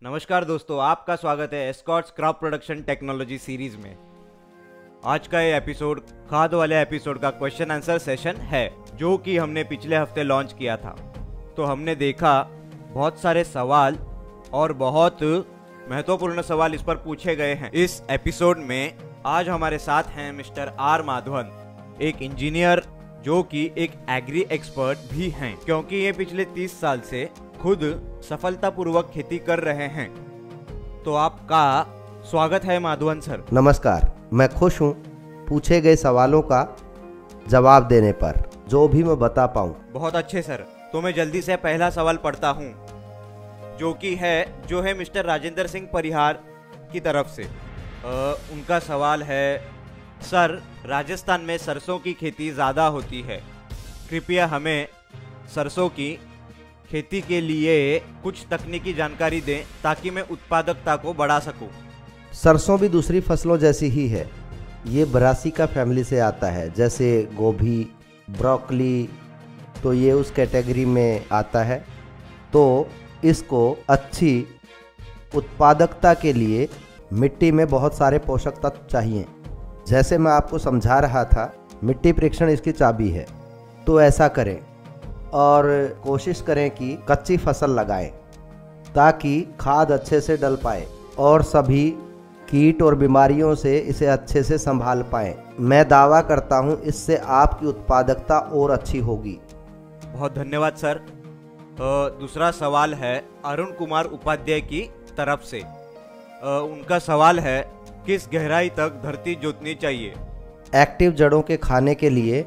नमस्कार दोस्तों, आपका स्वागत है Escorts crop production technology series में। आज का ये एपिसोड खाद वाले एपिसोड का क्वेश्चन आंसर सेशन है, जो कि हमने पिछले हफ्ते लॉन्च किया था। तो हमने देखा बहुत सारे सवाल और बहुत महत्वपूर्ण सवाल इस पर पूछे गए हैं। इस एपिसोड में आज हमारे साथ हैं मिस्टर आर माधवन, एक इंजीनियर जो कि एक एग्री एक्सपर्ट भी हैं, क्योंकि ये पिछले 30 साल से खुद सफलतापूर्वक खेती कर रहे हैं। तो आपका स्वागत है माधवन सर। नमस्कार, मैं खुश हूँ पूछे गए सवालों का जवाब देने पर, जो भी मैं बता पाऊँ। बहुत अच्छे सर। तो मैं जल्दी से पहला सवाल पढ़ता हूँ, जो है मिस्टर राजेंद्र सिंह परिहार की तरफ से। उनका सवाल है, सर राजस्थान में सरसों की खेती ज़्यादा होती है, कृपया हमें सरसों की खेती के लिए कुछ तकनीकी जानकारी दें ताकि मैं उत्पादकता को बढ़ा सकूं। सरसों भी दूसरी फसलों जैसी ही है, ये ब्रासिका फैमिली से आता है, जैसे गोभी, ब्रोकली, तो ये उस कैटेगरी में आता है। तो इसको अच्छी उत्पादकता के लिए मिट्टी में बहुत सारे पोषक तत्व चाहिए। जैसे मैं आपको समझा रहा था, मिट्टी परीक्षण इसकी चाबी है। तो ऐसा करें और कोशिश करें कि कच्ची फसल लगाएं ताकि खाद अच्छे से डल पाए और सभी कीट और बीमारियों से इसे अच्छे से संभाल पाएं। मैं दावा करता हूं इससे आपकी उत्पादकता और अच्छी होगी। बहुत धन्यवाद सर। दूसरा सवाल है अरुण कुमार उपाध्याय की तरफ से। उनका सवाल है, किस गहराई तक धरती जोतनी चाहिए? एक्टिव जड़ों के खाने के लिए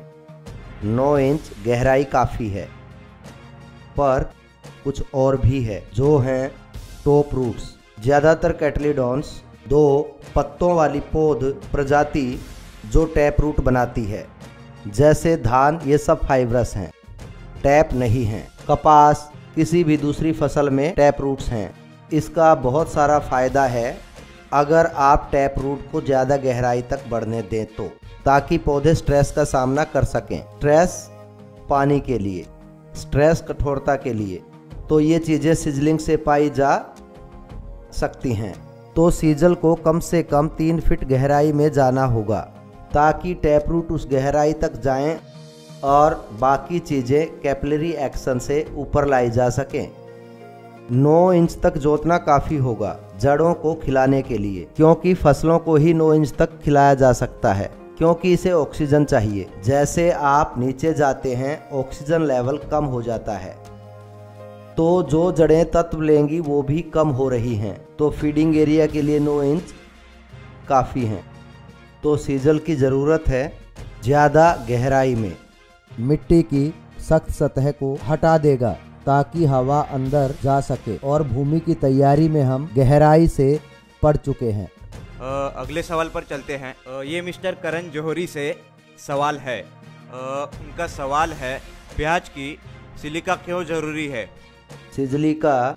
9 इंच गहराई काफ़ी है, पर कुछ और भी है जो हैं टॉप रूट्स। ज़्यादातर कैटलीडॉन्स 2 पत्तों वाली पौध प्रजाति जो टैप रूट बनाती है, जैसे धान, ये सब फाइब्रस हैं, टैप नहीं हैं। कपास, किसी भी दूसरी फसल में टैप रूट्स हैं। इसका बहुत सारा फ़ायदा है अगर आप टैप रूट को ज़्यादा गहराई तक बढ़ने दें तो, ताकि पौधे स्ट्रेस का सामना कर सकें। स्ट्रेस पानी के लिए, स्ट्रेस कठोरता के लिए, तो ये चीज़ें सीजलिंग से पाई जा सकती हैं। तो सीजल को कम से कम 3 फीट गहराई में जाना होगा ताकि टैप रूट उस गहराई तक जाएं और बाकी चीज़ें कैपिलरी एक्शन से ऊपर लाई जा सकें। 9 इंच तक जोतना काफ़ी होगा जड़ों को खिलाने के लिए, क्योंकि फसलों को ही 9 इंच तक खिलाया जा सकता है, क्योंकि इसे ऑक्सीजन चाहिए। जैसे आप नीचे जाते हैं ऑक्सीजन लेवल कम हो जाता है, तो जो जड़ें तत्व लेंगी वो भी कम हो रही हैं। तो फीडिंग एरिया के लिए 9 इंच काफ़ी हैं। तो सीजल की ज़रूरत है ज़्यादा गहराई में। मिट्टी की सख्त सतह को हटा देगा ताकि हवा अंदर जा सके, और भूमि की तैयारी में हम गहराई से पड़ चुके हैं। अगले सवाल पर चलते हैं। ये मिस्टर करण जौहरी से सवाल है। उनका सवाल है, प्याज की सिलिका क्यों जरूरी है? सिलिका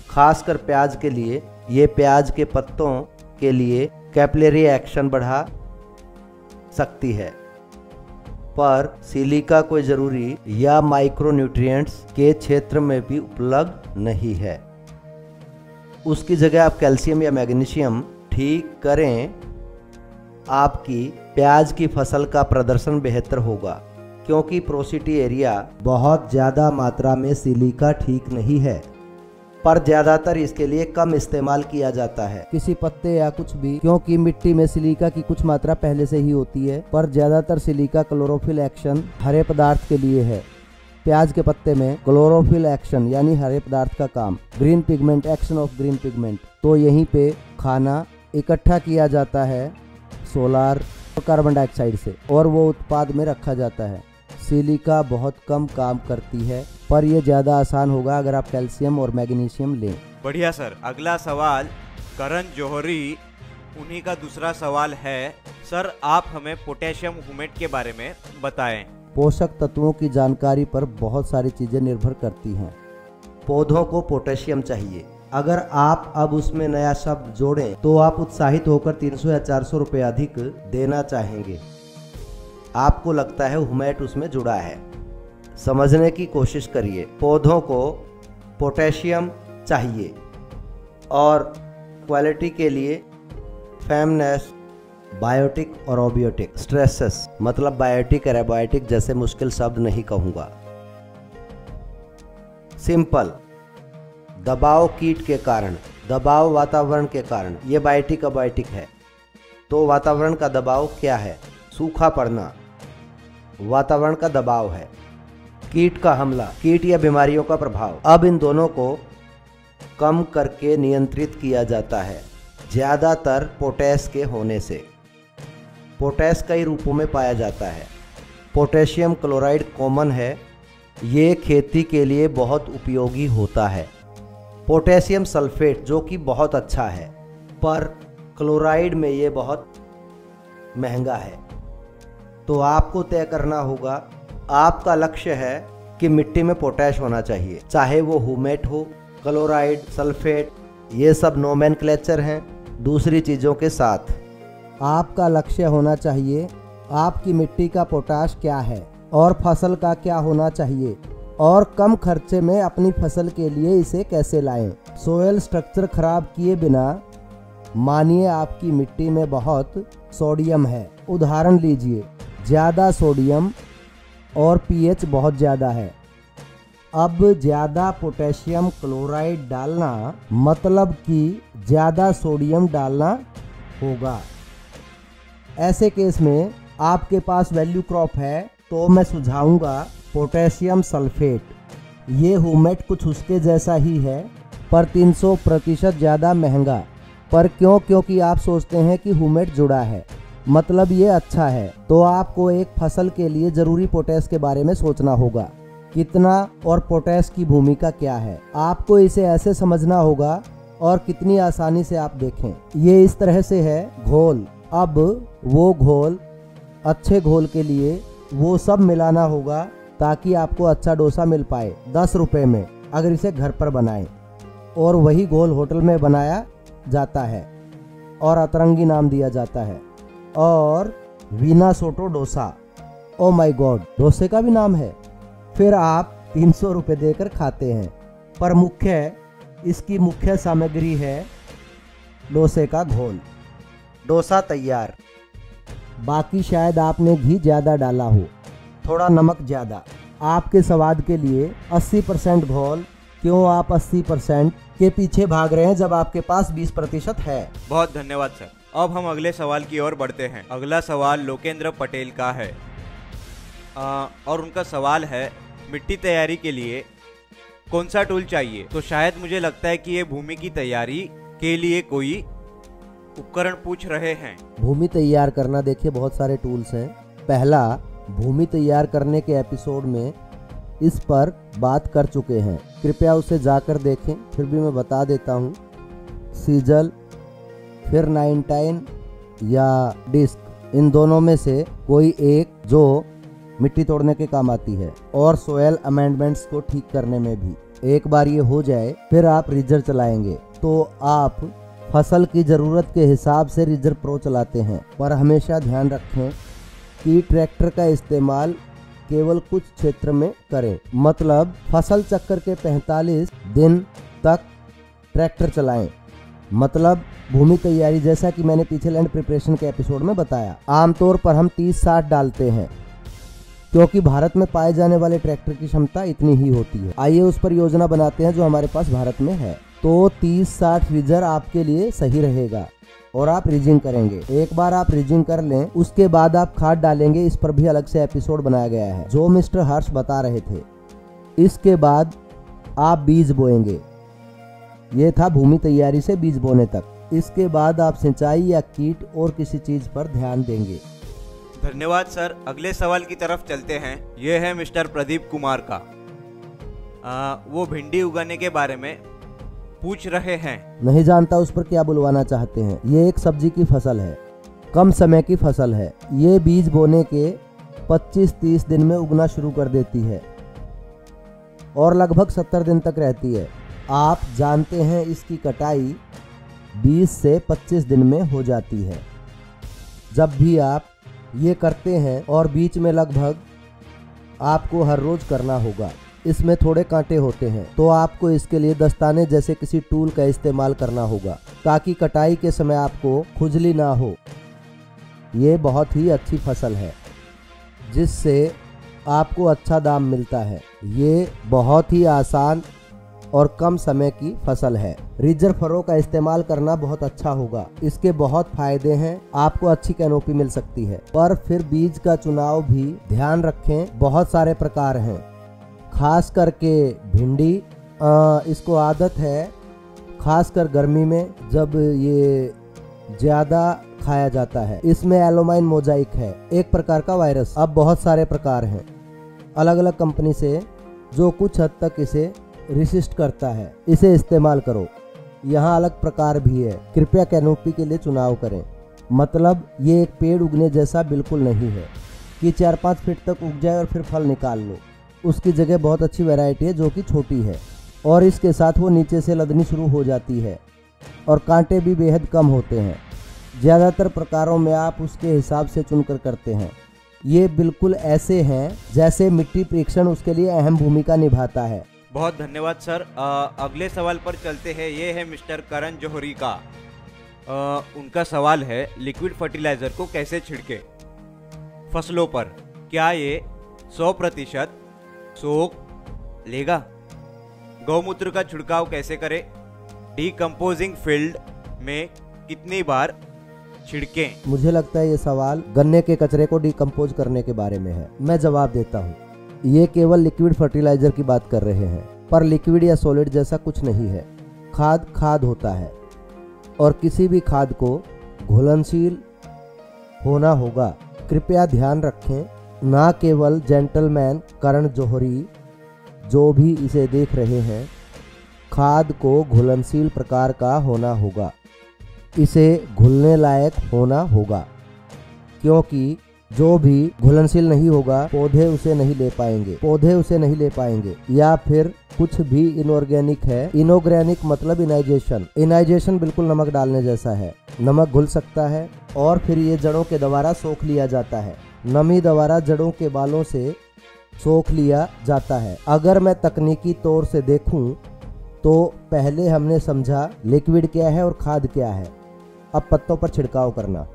खासकर प्याज के लिए, ये प्याज के पत्तों के लिए कैपिलरी एक्शन बढ़ा सकती है, पर सिलिका कोई ज़रूरी या माइक्रोन्यूट्रिएंट्स के क्षेत्र में भी उपलब्ध नहीं है। उसकी जगह आप कैल्शियम या मैग्नीशियम ठीक करें, आपकी प्याज की फसल का प्रदर्शन बेहतर होगा, क्योंकि पोरोसिटी एरिया बहुत ज़्यादा मात्रा में सिलिका ठीक नहीं है, पर ज़्यादातर इसके लिए कम इस्तेमाल किया जाता है। किसी पत्ते या कुछ भी, क्योंकि मिट्टी में सिलिका की कुछ मात्रा पहले से ही होती है, पर ज़्यादातर सिलिका क्लोरोफिल एक्शन हरे पदार्थ के लिए है। प्याज के पत्ते में क्लोरोफिल एक्शन यानी हरे पदार्थ का काम, green pigment, action of green pigment, तो यहीं पे खाना इकट्ठा किया जाता है सोलार कार्बन डाइऑक्साइड से, और वो उत्पाद में रखा जाता है। सिलिका बहुत कम काम करती है, पर यह ज़्यादा आसान होगा अगर आप कैल्शियम और मैग्नीशियम लें। बढ़िया सर। अगला सवाल करण जौहरी, उन्हीं का दूसरा सवाल है, सर आप हमें पोटेशियम ह्यूमेट के बारे में बताएं। पोषक तत्वों की जानकारी पर बहुत सारी चीज़ें निर्भर करती हैं। पौधों को पोटेशियम चाहिए। अगर आप अब उसमें नया शब्द जोड़ें तो आप उत्साहित होकर 300 या 400 रुपये अधिक देना चाहेंगे। आपको लगता है ह्यूमेट उसमें जुड़ा है। समझने की कोशिश करिए। पौधों को पोटेशियम चाहिए और क्वालिटी के लिए फेमनेस, बायोटिक और ओबियोटिक। स्ट्रेसेस मतलब बायोटिक और एबायोटिक जैसे मुश्किल शब्द नहीं कहूँगा। सिंपल, दबाव कीट के कारण, दबाव वातावरण के कारण, ये बायोटिक अबायोटिक है। तो वातावरण का दबाव क्या है? सूखा पड़ना वातावरण का दबाव है। कीट का हमला, कीट या बीमारियों का प्रभाव। अब इन दोनों को कम करके नियंत्रित किया जाता है ज़्यादातर पोटैश के होने से। पोटैश कई रूपों में पाया जाता है। पोटेशियम क्लोराइड कॉमन है, ये खेती के लिए बहुत उपयोगी होता है। पोटेशियम सल्फेट जो कि बहुत अच्छा है, पर क्लोराइड में ये बहुत महंगा है। तो आपको तय करना होगा, आपका लक्ष्य है कि मिट्टी में पोटैश होना चाहिए, चाहे वो ह्यूमेट हो, क्लोराइड, सल्फेट, ये सब नोमेनक्लेचर हैं दूसरी चीज़ों के साथ। आपका लक्ष्य होना चाहिए आपकी मिट्टी का पोटाश क्या है और फसल का क्या होना चाहिए और कम खर्चे में अपनी फसल के लिए इसे कैसे लाएं। सोयल स्ट्रक्चर खराब किए बिना, मानिए आपकी मिट्टी में बहुत सोडियम है, उदाहरण लीजिए ज़्यादा सोडियम और पीएच बहुत ज़्यादा है। अब ज़्यादा पोटेशियम क्लोराइड डालना मतलब कि ज़्यादा सोडियम डालना होगा। ऐसे केस में आपके पास वैल्यू क्रॉप है तो मैं सुझाऊंगा पोटेशियम सल्फेट। ये ह्यूमेट कुछ उसके जैसा ही है पर 300% ज़्यादा महंगा। पर क्यों? क्योंकि आप सोचते हैं कि ह्यूमेट जुड़ा है मतलब ये अच्छा है। तो आपको एक फसल के लिए ज़रूरी पोटैश के बारे में सोचना होगा, कितना और पोटैश की भूमिका क्या है। आपको इसे ऐसे समझना होगा और कितनी आसानी से आप देखें। ये इस तरह से है घोल। अब वो घोल, अच्छे घोल के लिए वो सब मिलाना होगा ताकि आपको अच्छा डोसा मिल पाए 10 रुपये में, अगर इसे घर पर बनाएं। और वही घोल होटल में बनाया जाता है और अतरंगी नाम दिया जाता है। और वीना सोटो डोसा, ओ माय गॉड, डोसे का भी नाम है। फिर आप 300 रुपये देकर खाते हैं। पर इसकी मुख्य सामग्री है डोसे का घोल। डोसा तैयार। बाकी शायद आपने घी ज़्यादा डाला हो, थोड़ा नमक ज़्यादा। आपके स्वाद के लिए 80% घोल। क्यों आप 80% के पीछे भाग रहे हैं जब आपके पास 20% है? बहुत धन्यवाद सर। अब हम अगले सवाल की ओर बढ़ते हैं। अगला सवाल लोकेंद्र पटेल का है और उनका सवाल है, मिट्टी तैयारी के लिए कौन सा टूल चाहिए? तो शायद मुझे लगता है कि ये भूमि की तैयारी के लिए कोई उपकरण पूछ रहे हैं। भूमि तैयार करना, देखिए बहुत सारे टूल्स हैं। पहला, भूमि तैयार करने के एपिसोड में इस पर बात कर चुके हैं, कृपया उसे जाकर देखें। फिर भी मैं बता देता हूँ, सीजल फिर 99 या डिस्क, इन दोनों में से कोई एक जो मिट्टी तोड़ने के काम आती है और सोयल अमेंडमेंट्स को ठीक करने में भी। एक बार ये हो जाए फिर आप रिजर चलाएंगे। तो आप फसल की ज़रूरत के हिसाब से रिजर प्रो चलाते हैं, पर हमेशा ध्यान रखें कि ट्रैक्टर का इस्तेमाल केवल कुछ क्षेत्र में करें। मतलब फसल चक्कर के 45 दिन तक ट्रैक्टर चलाएं। मतलब भूमि तैयारी, जैसा कि मैंने पीछे लैंड प्रिपरेशन के एपिसोड में बताया, आमतौर पर हम 30-60 डालते हैं क्योंकि भारत में पाए जाने वाले ट्रैक्टर की क्षमता इतनी ही होती है। आइए उस पर योजना बनाते हैं जो हमारे पास भारत में है। तो 30-60 रिजर आपके लिए सही रहेगा और आप रिजिंग करेंगे। एक बार आप रिजिंग कर लें, उसके बाद आप खाद डालेंगे। इस पर भी अलग से एपिसोड बनाया गया है जो मिस्टर हर्ष बता रहे थे। इसके बाद आप बीज बोएंगे। ये था भूमि तैयारी से बीज बोने तक। इसके बाद आप सिंचाई या कीट और किसी चीज पर ध्यान देंगे। धन्यवाद सर। अगले सवाल की तरफ चलते हैं। यह है मिस्टर प्रदीप कुमार का। वो भिंडी उगाने के बारे में पूछ रहे हैं। नहीं जानता उस पर क्या बुलवाना चाहते हैं। ये एक सब्जी की फसल है, कम समय की फसल है। ये बीज बोने के 25-30 दिन में उगना शुरू कर देती है और लगभग 70 दिन तक रहती है। आप जानते हैं इसकी कटाई 20 से 25 दिन में हो जाती है। जब भी आप ये करते हैं और बीच में लगभग आपको हर रोज करना होगा। इसमें थोड़े कांटे होते हैं, तो आपको इसके लिए दस्ताने जैसे किसी टूल का इस्तेमाल करना होगा ताकि कटाई के समय आपको खुजली ना हो। ये बहुत ही अच्छी फसल है जिससे आपको अच्छा दाम मिलता है। ये बहुत ही आसान और कम समय की फसल है। रिजर्व फरो का इस्तेमाल करना बहुत अच्छा होगा। इसके बहुत फायदे हैं, आपको अच्छी कैनोपी मिल सकती है, पर फिर बीज का चुनाव भी ध्यान रखें। बहुत सारे प्रकार हैं, खास करके भिंडी। इसको आदत है खासकर गर्मी में जब ये ज़्यादा खाया जाता है। इसमें एलोमाइन मोजाइक है, एक प्रकार का वायरस। अब बहुत सारे प्रकार हैं अलग अलग कंपनी से जो कुछ हद तक इसे रेसिस्ट करता है। इसे इस्तेमाल करो। यहाँ अलग प्रकार भी है। कृपया कैनोपी के लिए चुनाव करें। मतलब ये एक पेड़ उगने जैसा बिल्कुल नहीं है कि 4-5 फीट तक उग जाए और फिर फल निकाल लो। उसकी जगह बहुत अच्छी वैरायटी है जो कि छोटी है और इसके साथ वो नीचे से लदनी शुरू हो जाती है और कांटे भी बेहद कम होते हैं। ज़्यादातर प्रकारों में आप उसके हिसाब से चुनकर करते हैं। ये बिल्कुल ऐसे हैं जैसे मिट्टी परीक्षण उसके लिए अहम भूमिका निभाता है। बहुत धन्यवाद सर। अगले सवाल पर चलते हैं। ये है मिस्टर करण जौहरी का। उनका सवाल है, लिक्विड फर्टिलाइज़र को कैसे छिड़के फसलों पर? क्या ये 100% सोख लेगा? गौमूत्र का छिड़काव कैसे करें? डिकम्पोजिंग फील्ड में कितनी बार छिड़कें? मुझे लगता है ये सवाल गन्ने के कचरे को डिकम्पोज करने के बारे में है। मैं जवाब देता हूँ। ये केवल लिक्विड फर्टिलाइजर की बात कर रहे हैं, पर लिक्विड या सॉलिड जैसा कुछ नहीं है। खाद खाद होता है और किसी भी खाद को घुलनशील होना होगा। कृपया ध्यान रखें, ना केवल जेंटलमैन करण जौहरी जो भी इसे देख रहे हैं, खाद को घुलनशील प्रकार का होना होगा। इसे घुलने लायक होना होगा, क्योंकि जो भी घुलनशील नहीं होगा पौधे उसे नहीं ले पाएंगे। या फिर कुछ भी इनऑर्गेनिक है। इनऑर्गेनिक मतलब इनाइजेशन बिल्कुल नमक डालने जैसा है। नमक घुल सकता है और फिर ये जड़ों के द्वारा सोख लिया जाता है। नमी द्वारा जड़ों के बालों से सोख लिया जाता है। अगर मैं तकनीकी तौर से देखूं तो पहले हमने समझा लिक्विड क्या है और खाद क्या है। अब पत्तों पर छिड़काव करना।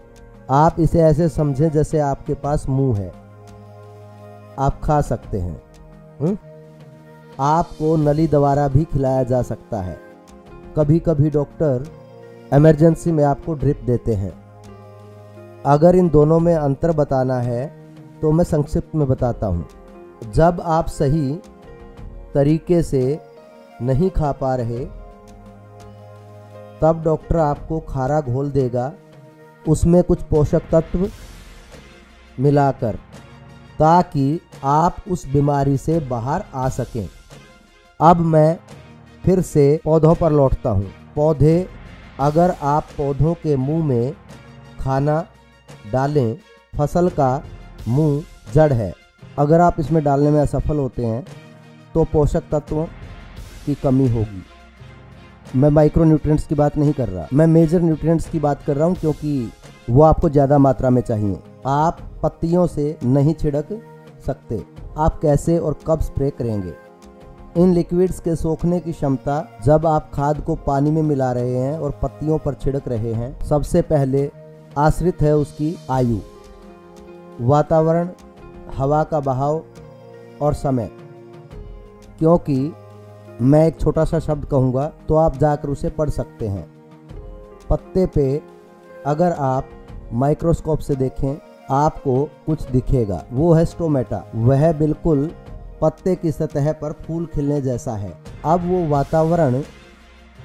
आप इसे ऐसे समझें जैसे आपके पास मुंह है, आप खा सकते हैं। आपको नली द्वारा भी खिलाया जा सकता है। कभी कभी डॉक्टर इमरजेंसी में आपको ड्रिप देते हैं। अगर इन दोनों में अंतर बताना है तो मैं संक्षिप्त में बताता हूँ। जब आप सही तरीके से नहीं खा पा रहे तब डॉक्टर आपको खारा घोल देगा, उसमें कुछ पोषक तत्व मिलाकर, ताकि आप उस बीमारी से बाहर आ सकें। अब मैं फिर से पौधों पर लौटता हूँ। पौधे, अगर आप पौधों के मुंह में खाना डालें, फसल का मुंह जड़ है, अगर आप इसमें डालने में असफल होते हैं तो पोषक तत्वों की कमी होगी। मैं माइक्रो न्यूट्रिएंट्स की बात नहीं कर रहा, मैं मेजर न्यूट्रिएंट्स की बात कर रहा हूँ, क्योंकि वो आपको ज़्यादा मात्रा में चाहिए। आप पत्तियों से नहीं छिड़क सकते। आप कैसे और कब स्प्रे करेंगे? इन लिक्विड्स के सोखने की क्षमता, जब आप खाद को पानी में मिला रहे हैं और पत्तियों पर छिड़क रहे हैं, सबसे पहले आश्रित है उसकी आयु, वातावरण, हवा का बहाव और समय। क्योंकि मैं एक छोटा सा शब्द कहूँगा तो आप जाकर उसे पढ़ सकते हैं। पत्ते पे अगर आप माइक्रोस्कोप से देखें आपको कुछ दिखेगा, वो है स्टोमेटा। वह बिल्कुल पत्ते की सतह पर फूल खिलने जैसा है। अब वो वातावरण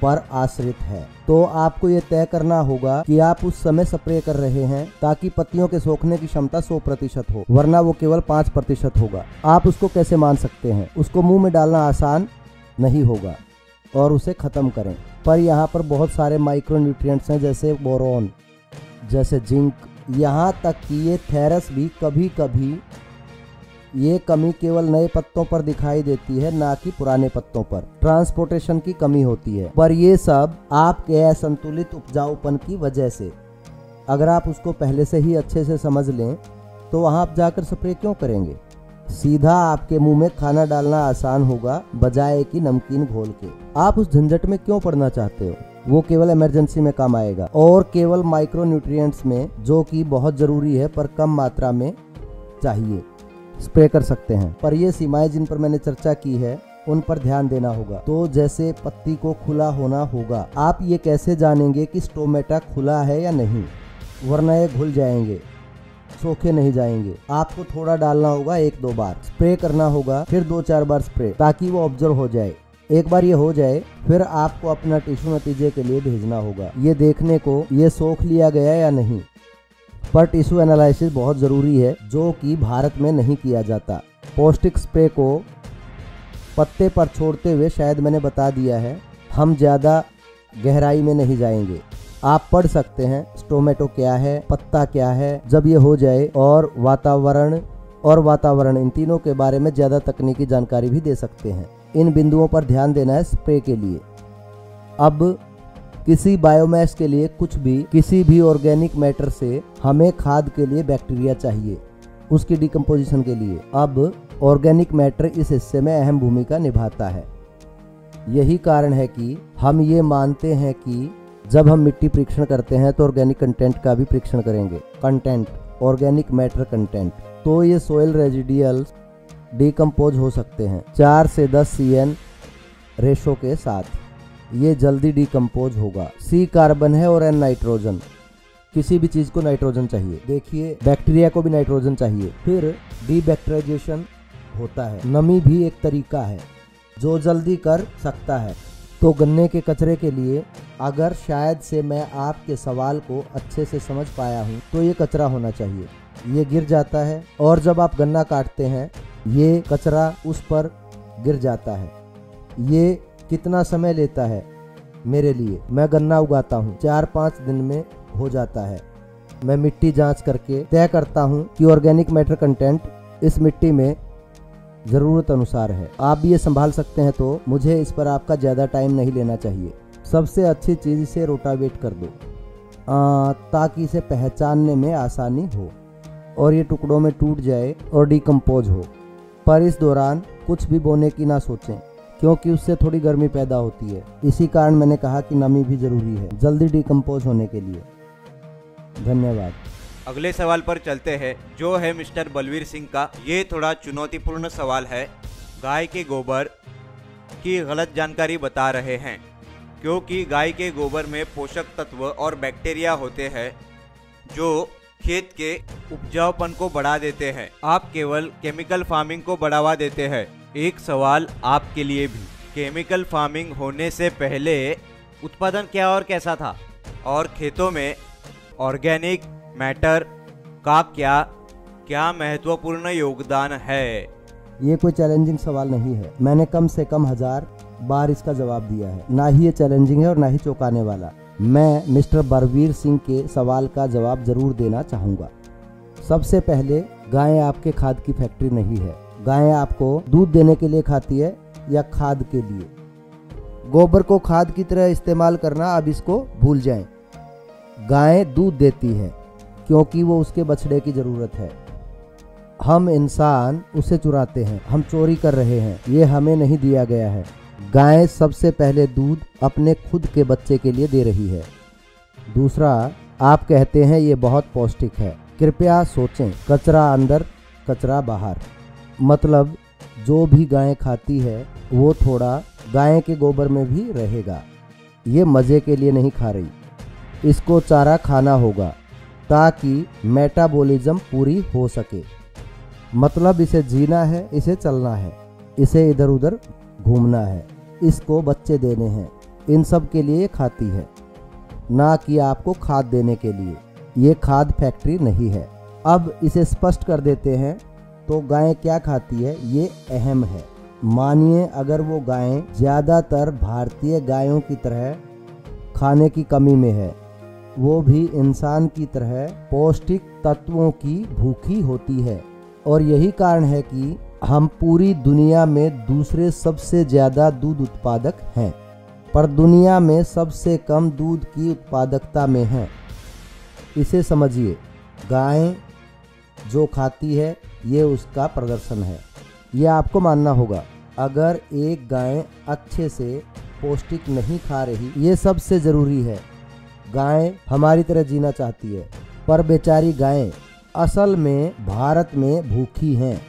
पर आश्रित है, तो आपको ये तय करना होगा कि आप उस समय स्प्रे कर रहे हैं ताकि पत्तियों के सोखने की क्षमता 100% हो, वरना वो केवल 5% होगा। आप उसको कैसे मान सकते हैं? उसको मुंह में डालना आसान नहीं होगा और उसे ख़त्म करें। पर यहाँ पर बहुत सारे माइक्रो न्यूट्रिएंट्स हैं, जैसे बोरोन, जैसे जिंक, यहाँ तक कि ये थेरस भी कभी कभी ये कमी केवल नए पत्तों पर दिखाई देती है, ना कि पुराने पत्तों पर। ट्रांसपोर्टेशन की कमी होती है, पर ये सब आपके असंतुलित उपजाऊपन की वजह से। अगर आप उसको पहले से ही अच्छे से समझ लें तो वहाँ आप जाकर स्प्रे क्यों करेंगे? सीधा आपके मुंह में खाना डालना आसान होगा बजाय कि नमकीन घोल के। आप उस झंझट में क्यों पड़ना चाहते हो? वो केवल इमरजेंसी में काम आएगा और केवल माइक्रो न्यूट्रिएंट्स में, जो कि बहुत जरूरी है पर कम मात्रा में चाहिए, स्प्रे कर सकते हैं। पर ये सीमाएं जिन पर मैंने चर्चा की है उन पर ध्यान देना होगा। तो जैसे पत्ती को खुला होना होगा। आप ये कैसे जानेंगे कि स्टोमेटा खुला है या नहीं? वरना ये घुल जाएंगे, सूखे नहीं जाएंगे। आपको थोड़ा डालना होगा, 1-2 बार स्प्रे करना होगा, फिर 2-4 बार स्प्रे, ताकि वो ऑब्जर्व हो जाए। एक बार ये हो जाए फिर आपको अपना टिश्यू नतीजे के लिए भेजना होगा, ये देखने को ये सोख लिया गया या नहीं। पर टिश्यू एनालिसिस बहुत ज़रूरी है, जो कि भारत में नहीं किया जाता। पौष्टिक स्प्रे को पत्ते पर छोड़ते हुए शायद मैंने बता दिया है। हम ज़्यादा गहराई में नहीं जाएंगे। आप पढ़ सकते हैं स्टोमेटो क्या है, पत्ता क्या है, जब ये हो जाए, और वातावरण इन तीनों के बारे में ज़्यादा तकनीकी जानकारी भी दे सकते हैं। इन बिंदुओं पर ध्यान देना है स्प्रे के लिए। अब किसी बायोमास के लिए कुछ भी, किसी भी ऑर्गेनिक मैटर से हमें खाद के लिए बैक्टीरिया चाहिए, उसकी डिकम्पोजिशन के लिए। अब ऑर्गेनिक मैटर इस हिस्से में अहम भूमिका निभाता है। यही कारण है कि हम ये मानते हैं कि जब हम मिट्टी परीक्षण करते हैं तो ऑर्गेनिक कंटेंट का भी परीक्षण करेंगे। Content, organic matter content. तो ये सोयल रेजिडियल्स डिकम्पोज हो सकते हैं 4 से 10 CN रेशो के साथ। ये जल्दी डिकम्पोज होगा। C कार्बन है और N नाइट्रोजन। किसी भी चीज़ को नाइट्रोजन चाहिए। देखिए बैक्टीरिया को भी नाइट्रोजन चाहिए। फिर डीबैक्टीराइजेशन होता है। नमी भी एक तरीका है जो जल्दी कर सकता है। तो गन्ने के कचरे के लिए, अगर शायद से मैं आपके सवाल को अच्छे से समझ पाया हूँ, तो ये कचरा होना चाहिए। ये गिर जाता है और जब आप गन्ना काटते हैं ये कचरा उस पर गिर जाता है। ये कितना समय लेता है मेरे लिए? मैं गन्ना उगाता हूँ, 4-5 दिन में हो जाता है। मैं मिट्टी जांच करके तय करता हूँ कि ऑर्गेनिक मैटर कंटेंट इस मिट्टी में ज़रूरत अनुसार है। आप भी ये संभाल सकते हैं, तो मुझे इस पर आपका ज़्यादा टाइम नहीं लेना चाहिए। सबसे अच्छी चीज़, इसे रोटावेट कर दो ताकि इसे पहचानने में आसानी हो और ये टुकड़ों में टूट जाए और डिकम्पोज हो। पर इस दौरान कुछ भी बोने की ना सोचें, क्योंकि उससे थोड़ी गर्मी पैदा होती है। इसी कारण मैंने कहा कि नमी भी ज़रूरी है जल्दी डिकम्पोज होने के लिए। धन्यवाद। अगले सवाल पर चलते हैं, जो है मिस्टर बलवीर सिंह का। ये थोड़ा चुनौतीपूर्ण सवाल है। गाय के गोबर की गलत जानकारी बता रहे हैं, क्योंकि गाय के गोबर में पोषक तत्व और बैक्टीरिया होते हैं जो खेत के उपजाऊपन को बढ़ा देते हैं। आप केवल केमिकल फार्मिंग को बढ़ावा देते हैं। एक सवाल आपके लिए भी, केमिकल फार्मिंग होने से पहले उत्पादन क्या और कैसा था, और खेतों में ऑर्गेनिक मैटर का क्या महत्वपूर्ण योगदान है? ये कोई चैलेंजिंग सवाल नहीं है। मैंने कम से कम 1000 बार इसका जवाब दिया है। ना ही ये चैलेंजिंग है और ना ही चौंकाने वाला। मैं मिस्टर बलवीर सिंह के सवाल का जवाब जरूर देना चाहूँगा। सबसे पहले, गाय आपके खाद की फैक्ट्री नहीं है। गाय आपको दूध देने के लिए खाती है या खाद के लिए। गोबर को खाद की तरह इस्तेमाल करना अब इसको भूल जाएं। गाय दूध देती है क्योंकि वो उसके बछड़े की ज़रूरत है। हम इंसान उसे चुराते हैं, हम चोरी कर रहे हैं, ये हमें नहीं दिया गया है। गाय सबसे पहले दूध अपने खुद के बच्चे के लिए दे रही है। दूसरा, आप कहते हैं ये बहुत पौष्टिक है। कृपया सोचें, कचरा अंदर कचरा बाहर, मतलब जो भी गाय खाती है वो थोड़ा गाय के गोबर में भी रहेगा। ये मज़े के लिए नहीं खा रही, इसको चारा खाना होगा ताकि मेटाबॉलिज्म पूरी हो सके। मतलब इसे जीना है, इसे चलना है, इसे इधर उधर घूमना है, इसको बच्चे देने हैं। इन सब के लिए खाती है, ना कि आपको खाद देने के लिए। ये खाद फैक्ट्री नहीं है। अब इसे स्पष्ट कर देते हैं, तो गाय क्या खाती है ये अहम है। मानिए अगर वो गाय ज़्यादातर भारतीय गायों की तरह खाने की कमी में है, वो भी इंसान की तरह पौष्टिक तत्वों की भूखी होती है। और यही कारण है कि हम पूरी दुनिया में दूसरे सबसे ज़्यादा दूध उत्पादक हैं, पर दुनिया में सबसे कम दूध की उत्पादकता में हैं। इसे समझिए, गाय जो खाती है ये उसका प्रदर्शन है। ये आपको मानना होगा। अगर एक गाय अच्छे से पौष्टिक नहीं खा रही, ये सबसे ज़रूरी है। गाय हमारी तरह जीना चाहती है, पर बेचारी गायें असल में भारत में भूखी हैं।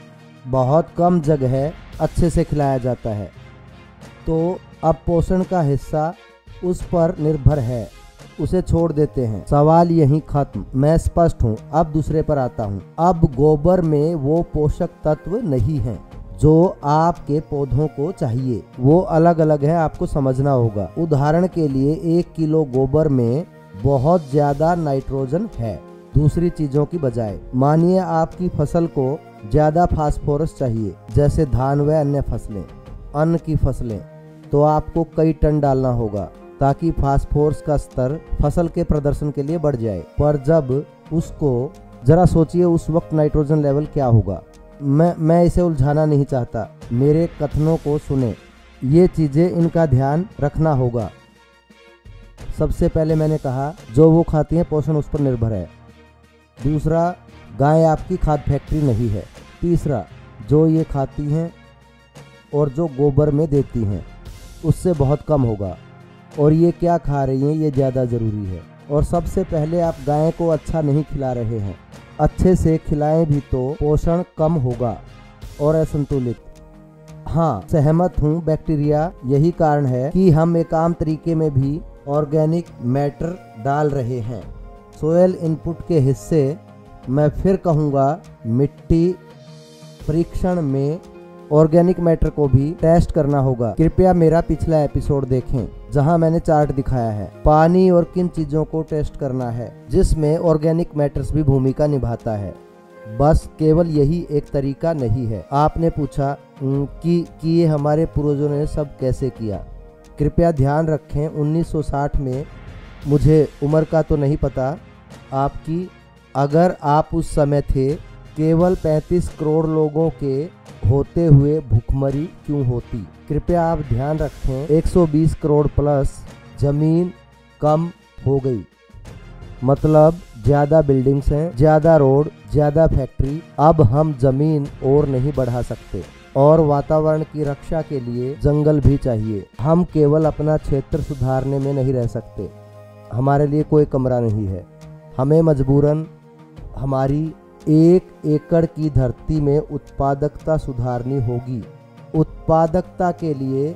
बहुत कम जगह अच्छे से खिलाया जाता है, तो अब पोषण का हिस्सा उस पर निर्भर है, उसे छोड़ देते हैं। सवाल यहीं खत्म। मैं स्पष्ट हूँ। अब दूसरे पर आता हूँ। अब गोबर में वो पोषक तत्व नहीं हैं जो आपके पौधों को चाहिए। वो अलग अलग है, आपको समझना होगा। उदाहरण के लिए 1 किलो गोबर में बहुत ज्यादा नाइट्रोजन है दूसरी चीजों की बजाय। मानिए आपकी फसल को ज्यादा फास्फोरस चाहिए, जैसे धान व अन्य फसलें, अन्न की फसलें, तो आपको कई टन डालना होगा ताकि फास्फोरस का स्तर फसल के प्रदर्शन के लिए बढ़ जाए। पर जब उसको जरा सोचिए उस वक्त नाइट्रोजन लेवल क्या होगा। मैं इसे उलझाना नहीं चाहता, मेरे कथनों को सुने। ये चीजें इनका ध्यान रखना होगा। सबसे पहले मैंने कहा जो वो खाती हैं पोषण उस पर निर्भर है। दूसरा, गाय आपकी खाद फैक्ट्री नहीं है। तीसरा, जो ये खाती हैं और जो गोबर में देती हैं उससे बहुत कम होगा, और ये क्या खा रही हैं ये ज़्यादा ज़रूरी है। और सबसे पहले आप गाय को अच्छा नहीं खिला रहे हैं। अच्छे से खिलाएं भी तो पोषण कम होगा और असंतुलित। हाँ, सहमत हूँ, बैक्टीरिया यही कारण है कि हम एक आम तरीके में भी ऑर्गेनिक मैटर डाल रहे हैं। सोयल इनपुट के हिस्से मैं फिर कहूँगा, मिट्टी परीक्षण में ऑर्गेनिक मैटर को भी टेस्ट करना होगा। कृपया मेरा पिछला एपिसोड देखें जहां मैंने चार्ट दिखाया है। पानी और किन चीजों को टेस्ट करना है जिसमें ऑर्गेनिक मैटर्स भी भूमिका निभाता है। बस केवल यही एक तरीका नहीं है। आपने पूछा कि ये हमारे पूर्वजों ने सब कैसे किया। कृपया ध्यान रखें 1960 में, मुझे उम्र का तो नहीं पता आपकी, अगर आप उस समय थे, केवल 35 करोड़ लोगों के होते हुए भूखमरी क्यों होती। कृपया आप ध्यान रखें 120 करोड़ प्लस जमीन कम हो गई। मतलब ज़्यादा बिल्डिंग्स हैं, ज़्यादा रोड, ज़्यादा फैक्ट्री। अब हम जमीन और नहीं बढ़ा सकते, और वातावरण की रक्षा के लिए जंगल भी चाहिए। हम केवल अपना क्षेत्र सुधारने में नहीं रह सकते। हमारे लिए कोई कमरा नहीं है। हमें मजबूरन हमारी 1 एकड़ की धरती में उत्पादकता सुधारनी होगी। उत्पादकता के लिए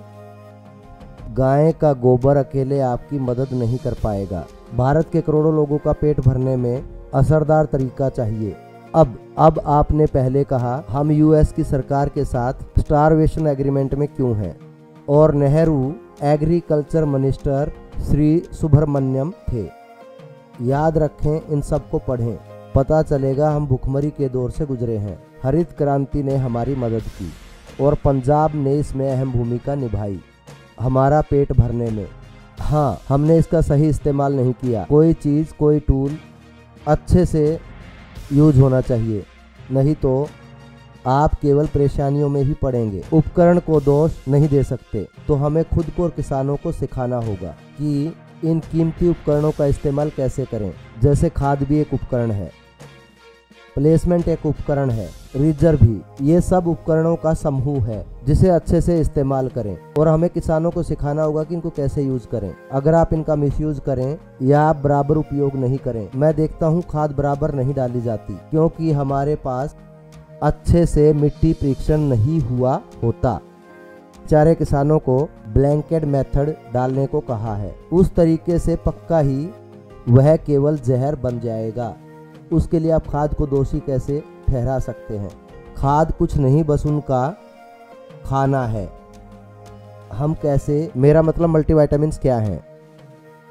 गाय का गोबर अकेले आपकी मदद नहीं कर पाएगा। भारत के करोड़ों लोगों का पेट भरने में असरदार तरीका चाहिए। अब आपने पहले कहा हम यूएस की सरकार के साथ स्टारवेशन एग्रीमेंट में क्यों हैं, और नेहरू एग्रीकल्चर मिनिस्टर श्री सुब्रमण्यम थे। याद रखें, इन सबको पढ़ें, पता चलेगा हम भुखमरी के दौर से गुजरे हैं। हरित क्रांति ने हमारी मदद की और पंजाब ने इसमें अहम भूमिका निभाई हमारा पेट भरने में। हाँ, हमने इसका सही इस्तेमाल नहीं किया। कोई चीज़, कोई टूल अच्छे से यूज होना चाहिए, नहीं तो आप केवल परेशानियों में ही पड़ेंगे। उपकरण को दोष नहीं दे सकते, तो हमें खुद को और किसानों को सिखाना होगा कि इन कीमती उपकरणों का इस्तेमाल कैसे करें। जैसे खाद भी एक उपकरण है, प्लेसमेंट एक उपकरण है, रीजर भी। ये सब उपकरणों का समूह है जिसे अच्छे से इस्तेमाल करें, और हमें किसानों को सिखाना होगा कि इनको कैसे यूज करें। अगर आप इनका मिसयूज करें या आप बराबर उपयोग नहीं करें, मैं देखता हूँ खाद बराबर नहीं डाली जाती, क्योंकि हमारे पास अच्छे से मिट्टी परीक्षण नहीं हुआ होता। बेचारे किसानों को ब्लैंकेट मेथड डालने को कहा है। उस तरीके से पक्का ही वह केवल जहर बन जाएगा। उसके लिए आप खाद को दोषी कैसे ठहरा सकते हैं? खाद कुछ नहीं, बस उनका खाना है। हम कैसे, मेरा मतलब मल्टीविटामिन्स क्या हैं?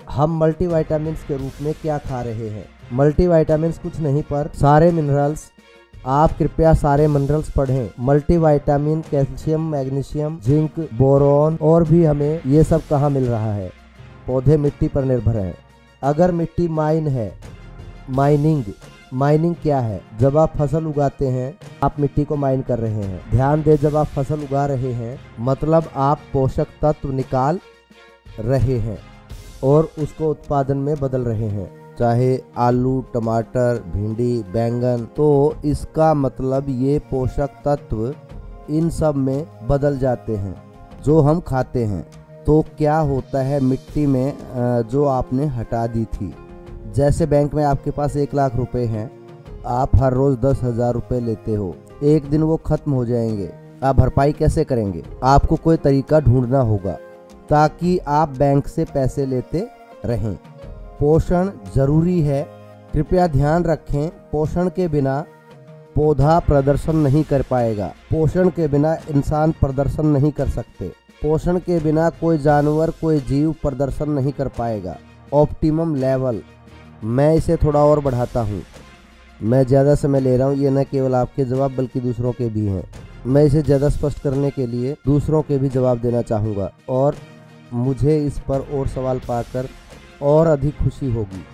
हम मल्टीविटामिन्स के रूप में क्या खा रहे हैं? मल्टीविटामिन्स कुछ नहीं पर सारे मिनरल्स। आप कृपया सारे मिनरल्स पढ़ें। Multivitamin, calcium, magnesium, zinc, boron, और भी हमें ये सब कहाँ मिल रहा है? पौधे मिट्टी पर निर्भर हैं। अगर मिट्टी माइन है, माइनिंग क्या है? जब आप फसल उगाते हैं आप मिट्टी को माइन कर रहे हैं। ध्यान दें, जब आप फसल उगा रहे हैं मतलब आप पोषक तत्व निकाल रहे हैं और उसको उत्पादन में बदल रहे हैं। चाहे आलू, टमाटर, भिंडी, बैंगन, तो इसका मतलब ये पोषक तत्व इन सब में बदल जाते हैं जो हम खाते हैं। तो क्या होता है मिट्टी में जो आपने हटा दी थी, जैसे बैंक में आपके पास 1 लाख रुपए हैं, आप हर रोज 10,000 रुपए लेते हो, एक दिन वो खत्म हो जाएंगे, आप भरपाई कैसे करेंगे? आपको कोई तरीका ढूंढना होगा ताकि आप बैंक से पैसे लेते रहें। पोषण जरूरी है, कृपया ध्यान रखें, पोषण के बिना पौधा प्रदर्शन नहीं कर पाएगा, पोषण के बिना इंसान प्रदर्शन नहीं कर सकते, पोषण के बिना कोई जानवर, कोई जीव प्रदर्शन नहीं कर पाएगा। ऑप्टिमम लेवल, मैं इसे थोड़ा और बढ़ाता हूँ, मैं ज़्यादा समय ले रहा हूँ, ये न केवल आपके जवाब बल्कि दूसरों के भी हैं। मैं इसे ज़्यादा स्पष्ट करने के लिए दूसरों के भी जवाब देना चाहूँगा और मुझे इस पर और सवाल पाकर और अधिक खुशी होगी,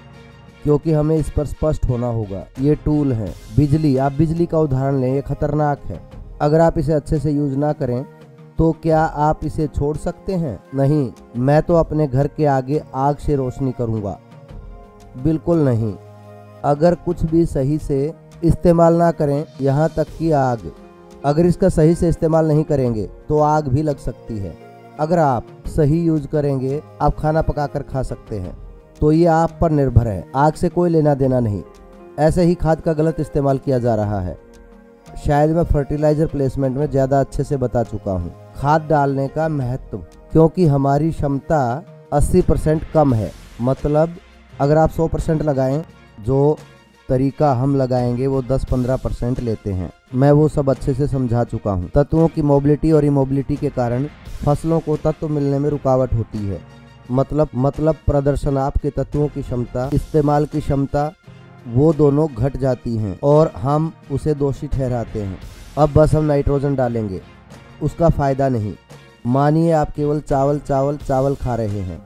क्योंकि हमें इस पर स्पष्ट होना होगा। ये टूल है बिजली, आप बिजली का उदाहरण लें, ये खतरनाक है। अगर आप इसे अच्छे से यूज ना करें तो क्या आप इसे छोड़ सकते हैं? नहीं, मैं तो अपने घर के आगे आग से रोशनी करूँगा, बिल्कुल नहीं। अगर कुछ भी सही से इस्तेमाल ना करें, यहाँ तक कि आग, अगर इसका सही से इस्तेमाल नहीं करेंगे तो आग भी लग सकती है। अगर आप सही यूज करेंगे, आप खाना पकाकर खा सकते हैं, तो ये आप पर निर्भर है, आग से कोई लेना देना नहीं। ऐसे ही खाद का गलत इस्तेमाल किया जा रहा है। शायद मैं फर्टिलाइजर प्लेसमेंट में ज़्यादा अच्छे से बता चुका हूँ। खाद डालने का महत्व, क्योंकि हमारी क्षमता 80% कम है, मतलब अगर आप 100% लगाएं, जो तरीका हम लगाएंगे वो 10-15% लेते हैं। मैं वो सब अच्छे से समझा चुका हूँ। तत्वों की मोबिलिटी और इमोबिलिटी के कारण फसलों को तत्व मिलने में रुकावट होती है। मतलब प्रदर्शन, आपके तत्वों की क्षमता, इस्तेमाल की क्षमता, वो दोनों घट जाती हैं और हम उसे दोषी ठहराते हैं। अब बस हम नाइट्रोजन डालेंगे, उसका फायदा नहीं। मानिए आप केवल चावल खा रहे हैं,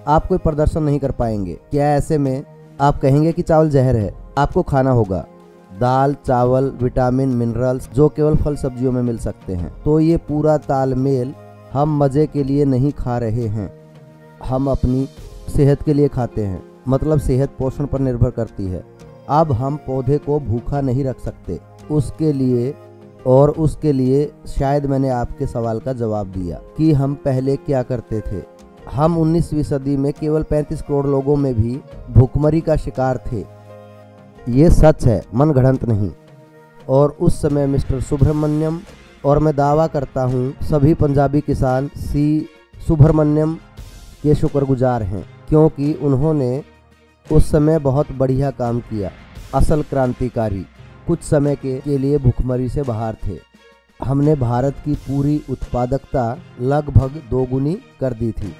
आप कोई प्रदर्शन नहीं कर पाएंगे। क्या ऐसे में आप कहेंगे कि चावल जहर है? आपको खाना होगा दाल, चावल, विटामिन, मिनरल्स जो केवल फल सब्जियों में मिल सकते हैं। तो ये पूरा तालमेल हम मज़े के लिए नहीं खा रहे हैं, हम अपनी सेहत के लिए खाते हैं। मतलब सेहत पोषण पर निर्भर करती है। अब हम पौधे को भूखा नहीं रख सकते, उसके लिए शायद मैंने आपके सवाल का जवाब दिया कि हम पहले क्या करते थे। हम 19वीं सदी में केवल 35 करोड़ लोगों में भी भूखमरी का शिकार थे। ये सच है, मन गढ़ंत नहीं। और उस समय मिस्टर सुब्रमण्यम, और मैं दावा करता हूँ सभी पंजाबी किसान सी सुब्रमण्यम के शुक्रगुजार हैं, क्योंकि उन्होंने उस समय बहुत बढ़िया काम किया, असल क्रांतिकारी। कुछ समय के लिए भूखमरी से बाहर थे। हमने भारत की पूरी उत्पादकता लगभग 2 गुनी कर दी थी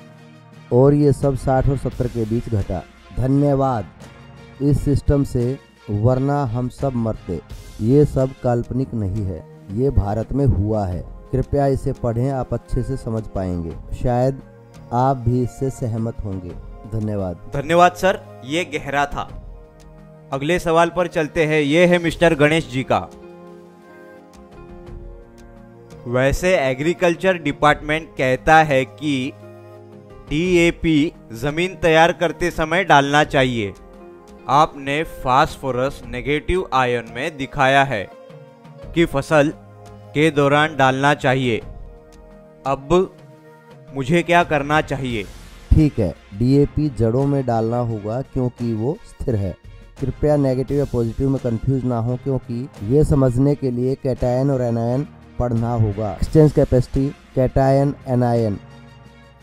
और ये सब 60 और 70 के बीच घटा। धन्यवाद इस सिस्टम से, वरना हम सब मरते। ये सब काल्पनिक नहीं है, ये भारत में हुआ है। कृपया इसे पढ़ें, आप अच्छे से समझ पाएंगे। शायद आप भी इससे सहमत होंगे। धन्यवाद सर, ये गहरा था। अगले सवाल पर चलते हैं। ये है मिस्टर गणेश जी का। वैसे एग्रीकल्चर डिपार्टमेंट कहता है कि DAP जमीन तैयार करते समय डालना चाहिए। आपने फास्फोरस नेगेटिव आयन में दिखाया है कि फसल के दौरान डालना चाहिए। अब मुझे क्या करना चाहिए? ठीक है, DAP जड़ों में डालना होगा क्योंकि वो स्थिर है। कृपया नेगेटिव या पॉजिटिव में कंफ्यूज ना हो, क्योंकि ये समझने के लिए कैटायन और एनायन पढ़ना होगा। Exchange capacity, cation, anion,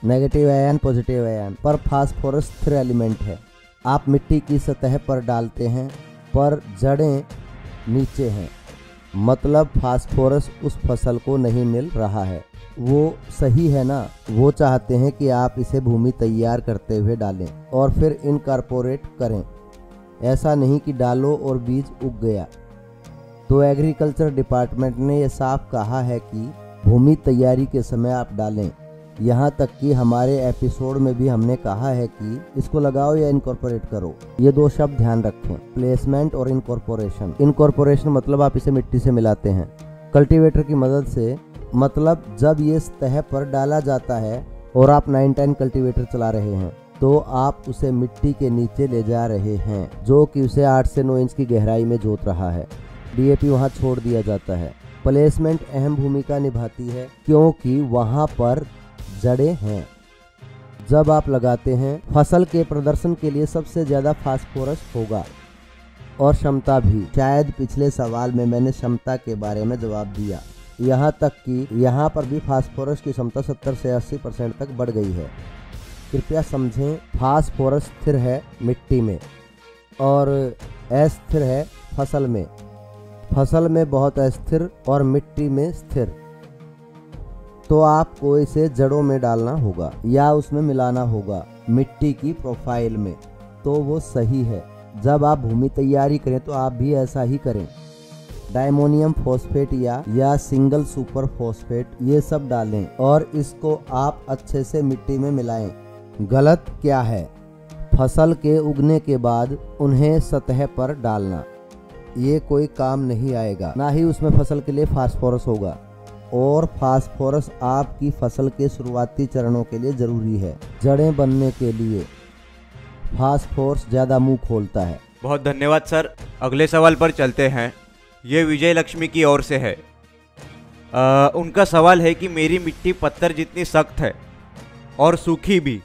negative ion, positive ion. पर फास्फोरस स्थिर एलिमेंट है। आप मिट्टी की सतह पर डालते हैं पर जड़ें नीचे हैं, मतलब फास्फोरस उस फसल को नहीं मिल रहा है। वो सही है ना? वो चाहते हैं कि आप इसे भूमि तैयार करते हुए डालें और फिर इनकॉर्पोरेट करें, ऐसा नहीं कि डालो और बीज उग गया। तो एग्रीकल्चर डिपार्टमेंट ने यह साफ कहा है कि भूमि तैयारी के समय आप डालें। यहाँ तक कि हमारे एपिसोड में भी हमने कहा है कि इसको लगाओ या इनकॉर्पोरेट करो। ये 2 शब्द ध्यान रखें, प्लेसमेंट और इनकॉर्पोरेशन। इनकॉर्पोरेशन मतलब आप इसे मिट्टी से मिलाते हैं कल्टीवेटर की मदद से, मतलब जब ये सतह पर डाला जाता है और आप 910 कल्टीवेटर चला रहे हैं तो आप उसे मिट्टी के नीचे ले जा रहे हैं, जो कि उसे 8 से 9 इंच की गहराई में जोत रहा है। डीएपी वहां छोड़ दिया जाता है। प्लेसमेंट अहम भूमिका निभाती है क्योंकि वहां पर जड़ें हैं। जब आप लगाते हैं, फसल के प्रदर्शन के लिए सबसे ज़्यादा फास्फोरस होगा और क्षमता भी। शायद पिछले सवाल में मैंने क्षमता के बारे में जवाब दिया। यहाँ तक कि यहाँ पर भी फास्फोरस की क्षमता 70 से 80% तक बढ़ गई है। कृपया समझें, फास्फोरस स्थिर है मिट्टी में और अस्थिर है फसल में। फसल में बहुत अस्थिर और मिट्टी में स्थिर। तो आपको इसे जड़ों में डालना होगा या उसमें मिलाना होगा मिट्टी की प्रोफाइल में, तो वो सही है। जब आप भूमि तैयारी करें तो आप भी ऐसा ही करें। डायमोनियम फॉस्फेट या सिंगल सुपर फॉस्फेट ये सब डालें और इसको आप अच्छे से मिट्टी में मिलाएं। गलत क्या है? फसल के उगने के बाद उन्हें सतह पर डालना, ये कोई काम नहीं आएगा। ना ही उसमें फसल के लिए फास्फोरस होगा, और फास्फोरस आपकी फसल के शुरुआती चरणों के लिए ज़रूरी है। जड़ें बनने के लिए फास्फोरस ज़्यादा मुंह खोलता है। बहुत धन्यवाद सर। अगले सवाल पर चलते हैं। ये विजय लक्ष्मी की ओर से है। उनका सवाल है कि मेरी मिट्टी पत्थर जितनी सख्त है और सूखी भी,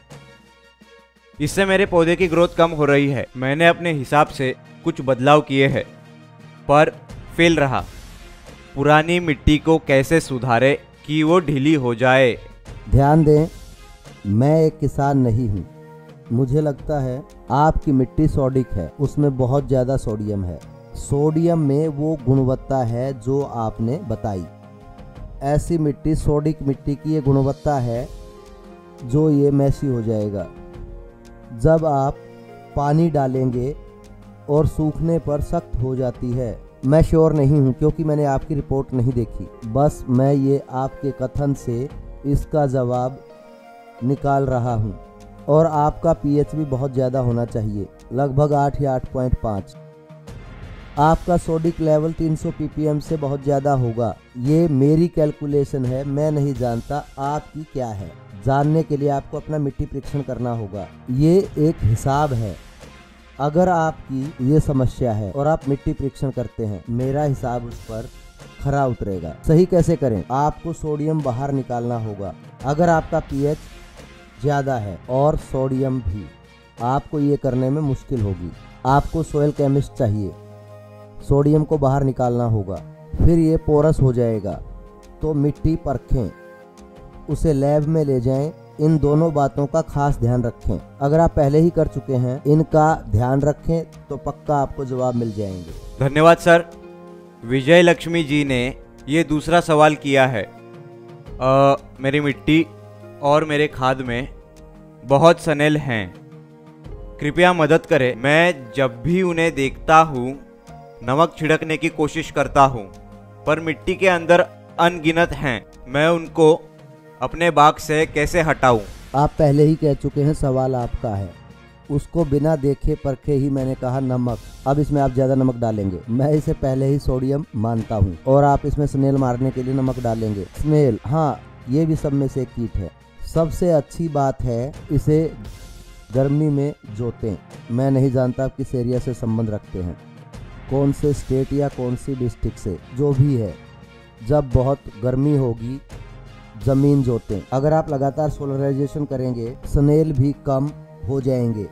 इससे मेरे पौधे की ग्रोथ कम हो रही है। मैंने अपने हिसाब से कुछ बदलाव किए हैं पर फेल रहा। पुरानी मिट्टी को कैसे सुधारे कि वो ढीली हो जाए? ध्यान दें, मैं एक किसान नहीं हूँ। मुझे लगता है आपकी मिट्टी सोडिक है, उसमें बहुत ज़्यादा सोडियम है। सोडियम में वो गुणवत्ता है जो आपने बताई। ऐसी मिट्टी, सोडिक मिट्टी की ये गुणवत्ता है जो ये मैसी हो जाएगा। जब आप पानी डालेंगे और सूखने पर सख्त हो जाती है। मैं श्योर नहीं हूँ क्योंकि मैंने आपकी रिपोर्ट नहीं देखी, बस मैं ये आपके कथन से इसका जवाब निकाल रहा हूँ। और आपका पीएच भी बहुत ज़्यादा होना चाहिए, लगभग 8 या 8.5। आपका सोडिक लेवल 300 ppm से बहुत ज़्यादा होगा। ये मेरी कैलकुलेशन है, मैं नहीं जानता आपकी क्या है। जानने के लिए आपको अपना मिट्टी परीक्षण करना होगा। ये एक हिसाब है। अगर आपकी ये समस्या है और आप मिट्टी परीक्षण करते हैं, मेरा हिसाब उस पर खरा उतरेगा। सही कैसे करें? आपको सोडियम बाहर निकालना होगा। अगर आपका पीएच ज़्यादा है और सोडियम भी, आपको ये करने में मुश्किल होगी। आपको सोयल केमिस्ट चाहिए, सोडियम को बाहर निकालना होगा, फिर ये पोरस हो जाएगा। तो मिट्टी परखें, उसे लैब में ले जाएं। इन दोनों बातों का खास ध्यान रखें। अगर आप पहले ही कर चुके हैं, इनका ध्यान रखें तो पक्का आपको जवाब मिल जाएंगे। धन्यवाद सर। विजय लक्ष्मी जी ने ये दूसरा सवाल किया है। मेरी मिट्टी और मेरे खाद में बहुत सनेल हैं, कृपया मदद करें। मैं जब भी उन्हें देखता हूँ नमक छिड़कने की कोशिश करता हूँ, पर मिट्टी के अंदर अनगिनत हैं। मैं उनको अपने बाग से कैसे हटाऊं? आप पहले ही कह चुके हैं, सवाल आपका है। उसको बिना देखे परखे ही मैंने कहा नमक। अब इसमें आप ज़्यादा नमक डालेंगे, मैं इसे पहले ही सोडियम मानता हूँ। और आप इसमें स्नेल मारने के लिए नमक डालेंगे। स्नेल, हाँ, ये भी सब में से एक कीट है। सबसे अच्छी बात है इसे गर्मी में जोतें। मैं नहीं जानता आप किस एरिया से संबंध रखते हैं, कौन से स्टेट या कौन सी डिस्ट्रिक्ट से, जो भी है। जब बहुत गर्मी होगी ज़मीन जोतें। अगर आप लगातार सोलराइजेशन करेंगे, स्नेल भी कम हो जाएंगे।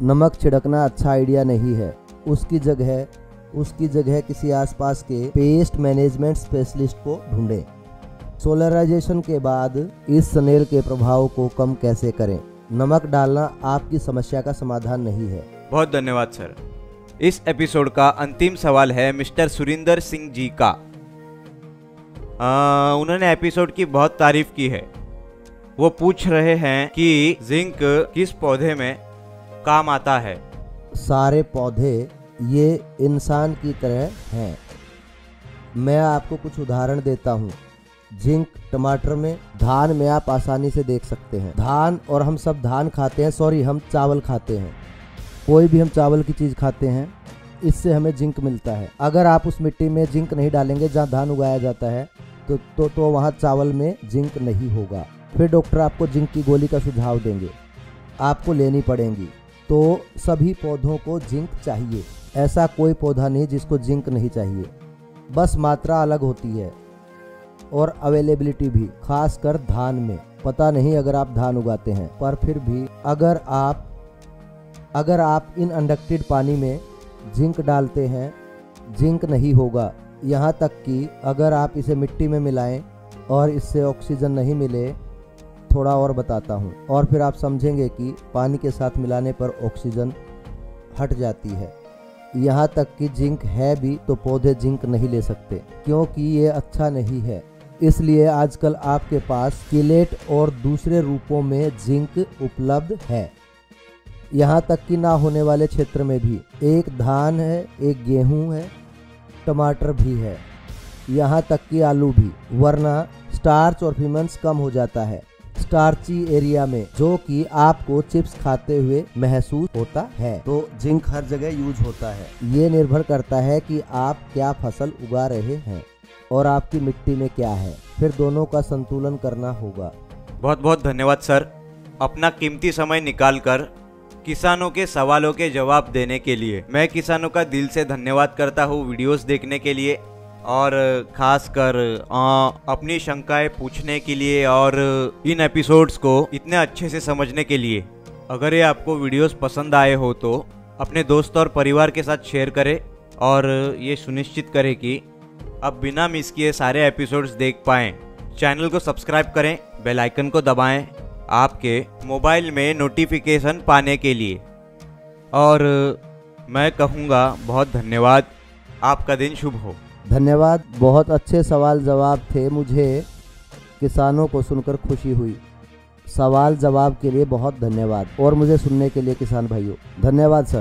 नमक छिड़कना अच्छा आइडिया नहीं है। उसकी जगह किसी आसपास के पेस्ट मैनेजमेंट स्पेशलिस्ट को ढूंढें। सोलराइजेशन के बाद इस स्नेल के प्रभाव को कम कैसे करें? नमक डालना आपकी समस्या का समाधान नहीं है। बहुत धन्यवाद सर। इस एपिसोड का अंतिम सवाल है मिस्टर सुरिंदर सिंह जी का। उन्होंने एपिसोड की बहुत तारीफ की है। वो पूछ रहे हैं कि जिंक किस पौधे में काम आता है? सारे पौधे ये इंसान की तरह हैं। मैं आपको कुछ उदाहरण देता हूँ। जिंक टमाटर में, धान में आप आसानी से देख सकते हैं। धान, और हम सब धान खाते हैं, सॉरी हम चावल खाते हैं। कोई भी हम चावल की चीज़ खाते हैं, इससे हमें जिंक मिलता है। अगर आप उस मिट्टी में जिंक नहीं डालेंगे जहाँ धान उगाया जाता है तो वहाँ चावल में जिंक नहीं होगा। फिर डॉक्टर आपको जिंक की गोली का सुझाव देंगे। आपको लेनी पड़ेंगी। तो सभी पौधों को जिंक चाहिए, ऐसा कोई पौधा नहीं जिसको जिंक नहीं चाहिए, बस मात्रा अलग होती है और अवेलेबिलिटी भी, खासकर धान में। पता नहीं अगर आप धान उगाते हैं, पर फिर भी अगर आप इन अनडक्टेड पानी में जिंक डालते हैं, जिंक नहीं होगा। यहाँ तक कि अगर आप इसे मिट्टी में मिलाएं और इससे ऑक्सीजन नहीं मिले, थोड़ा और बताता हूँ, और फिर आप समझेंगे कि पानी के साथ मिलाने पर ऑक्सीजन हट जाती है। यहाँ तक कि जिंक है भी तो पौधे जिंक नहीं ले सकते, क्योंकि ये अच्छा नहीं है। इसलिए आजकल आपके पास किलेट और दूसरे रूपों में जिंक उपलब्ध है। यहाँ तक कि ना होने वाले क्षेत्र में भी एक धान है, एक गेहूं है, टमाटर भी है, यहाँ तक कि आलू भी, वरना स्टार्च और फीमेंस कम हो जाता है स्टार्ची एरिया में, जो कि आपको चिप्स खाते हुए महसूस होता है। तो जिंक हर जगह यूज होता है। ये निर्भर करता है कि आप क्या फसल उगा रहे हैं और आपकी मिट्टी में क्या है, फिर दोनों का संतुलन करना होगा। बहुत बहुत धन्यवाद सर, अपना कीमती समय निकालकर किसानों के सवालों के जवाब देने के लिए। मैं किसानों का दिल से धन्यवाद करता हूँ वीडियोस देखने के लिए, और खासकर अपनी शंकाएं पूछने के लिए और इन एपिसोड्स को इतने अच्छे से समझने के लिए। अगर ये आपको वीडियोस पसंद आए हो तो अपने दोस्त और परिवार के साथ शेयर करें, और ये सुनिश्चित करें कि आप बिना मिस किए सारे एपिसोड्स देख पाएँ। चैनल को सब्सक्राइब करें, बेल आइकन को दबाएं आपके मोबाइल में नोटिफिकेशन पाने के लिए। और मैं कहूँगा बहुत धन्यवाद, आपका दिन शुभ हो। धन्यवाद, बहुत अच्छे सवाल जवाब थे। मुझे किसानों को सुनकर खुशी हुई। सवाल जवाब के लिए बहुत धन्यवाद, और मुझे सुनने के लिए किसान भाइयों धन्यवाद सर।